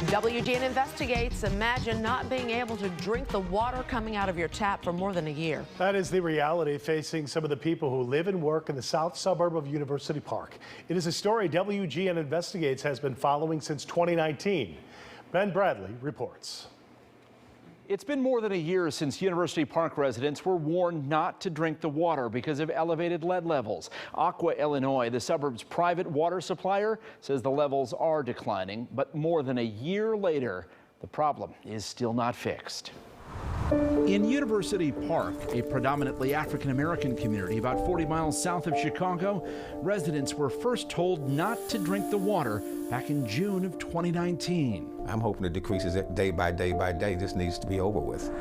WGN investigates. Imagine not being able to drink the water coming out of your tap for more than a year. That is the reality facing some of the people who live and work in the south suburb of University Park. It is a story WGN Investigates has been following since 2019. Ben Bradley reports. It's been more than a year since University Park residents were warned not to drink the water because of elevated lead levels. Aqua Illinois, the suburb's private water supplier, says the levels are declining, but more than a year later, the problem is still not fixed. In University Park, a predominantly African-American community about 40 miles south of Chicago, residents were first told not to drink the water back in June of 2019. I'm hoping it decreases day by day by day. This needs to be over with.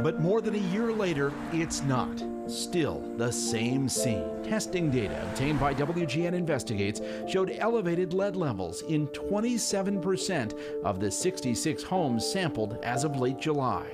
But more than a year later, it's not. Still the same scene. Testing data obtained by WGN Investigates showed elevated lead levels in 27% of the 66 homes sampled as of late July.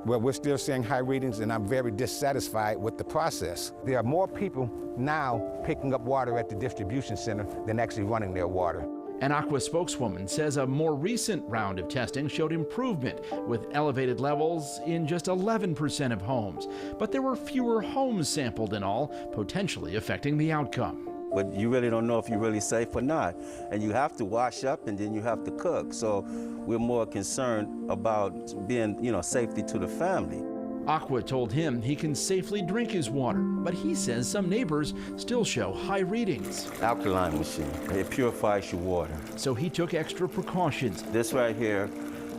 Well, we're still seeing high readings, and I'm very dissatisfied with the process. There are more people now picking up water at the distribution center than actually running their water. An Aqua spokeswoman says a more recent round of testing showed improvement with elevated levels in just 11% of homes. But there were fewer homes sampled in all, potentially affecting the outcome. But you really don't know if you're really safe or not. And you have to wash up and then you have to cook. So we're more concerned about being, safety to the family. Aqua told him he can safely drink his water, but he says some neighbors still show high readings. Alkaline machine, it purifies your water. So he took extra precautions. This right here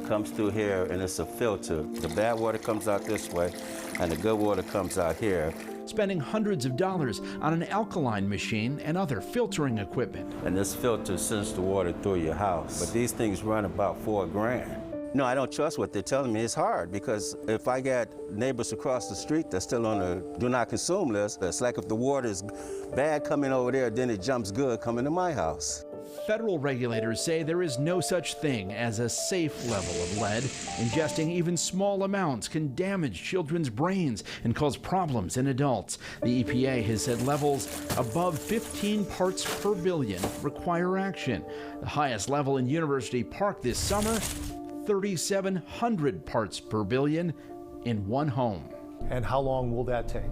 comes through here and it's a filter. The bad water comes out this way and the good water comes out here. Spending hundreds of dollars on an alkaline machine and other filtering equipment. And this filter sends the water through your house. But these things run about $4 grand. No, I don't trust what they're telling me. It's hard because if I got neighbors across the street that's still on the do not consume list, it's like if the water is bad coming over there, then it jumps good coming to my house. Federal regulators say there is no such thing as a safe level of lead. Ingesting even small amounts can damage children's brains and cause problems in adults. The EPA has said levels above 15 parts per billion require action. The highest level in University Park this summer, 3,700 parts per billion in one home. And how long will that take?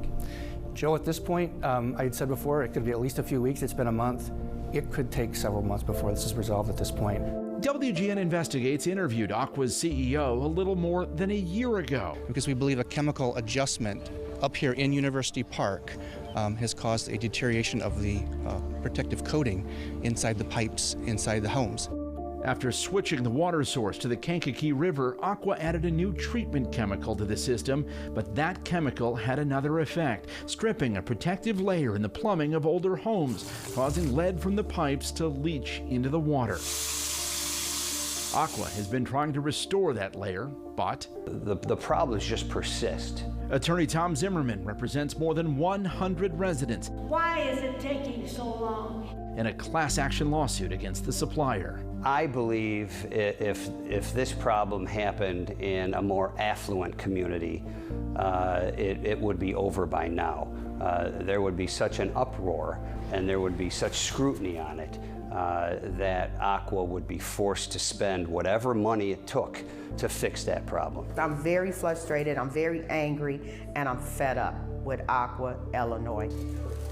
Joe, at this point, I had said before, it could be at least a few weeks. It's been a month. It could take several months before this is resolved at this point. WGN Investigates interviewed Aqua's CEO a little more than a year ago. Because we believe a chemical adjustment up here in University Park has caused a deterioration of the protective coating inside the pipes inside the homes. After switching the water source to the Kankakee River, Aqua added a new treatment chemical to the system, but that chemical had another effect, stripping a protective layer in the plumbing of older homes, causing lead from the pipes to leach into the water. Aqua has been trying to restore that layer, but the problems just persist. Attorney Tom Zimmerman represents more than 100 residents. Why is it taking so long? In a class action lawsuit against the supplier. I believe if this problem happened in a more affluent community, it would be over by now. There would be such an uproar and there would be such scrutiny on it that Aqua would be forced to spend whatever money it took to fix that problem. I'm very frustrated, I'm very angry, and I'm fed up with Aqua Illinois.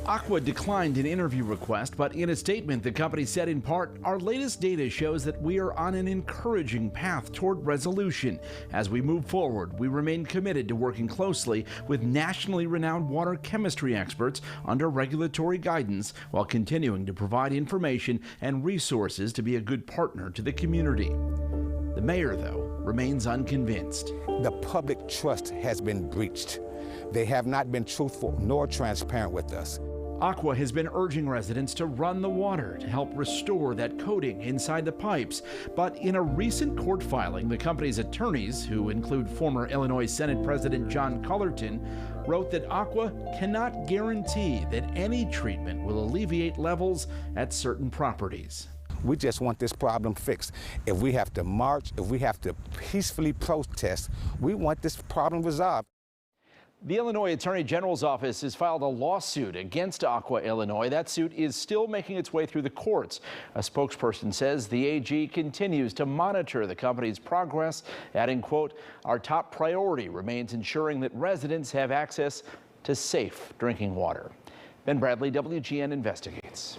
Aqua declined an interview request, but in a statement, the company said in part, "Our latest data shows that we are on an encouraging path toward resolution. As we move forward, we remain committed to working closely with nationally renowned water chemistry experts under regulatory guidance while continuing to provide information and resources to be a good partner to the community." The mayor, though, remains unconvinced. The public trust has been breached. They have not been truthful nor transparent with us. Aqua has been urging residents to run the water to help restore that coating inside the pipes. But in a recent court filing, the company's attorneys, who include former Illinois Senate President John Cullerton, wrote that Aqua cannot guarantee that any treatment will alleviate levels at certain properties. We just want this problem fixed. If we have to march, if we have to peacefully protest, we want this problem resolved. The Illinois Attorney General's office has filed a lawsuit against Aqua Illinois. That suit is still making its way through the courts. A spokesperson says the AG continues to monitor the company's progress, adding, quote, "Our top priority remains ensuring that residents have access to safe drinking water." Ben Bradley, WGN Investigates.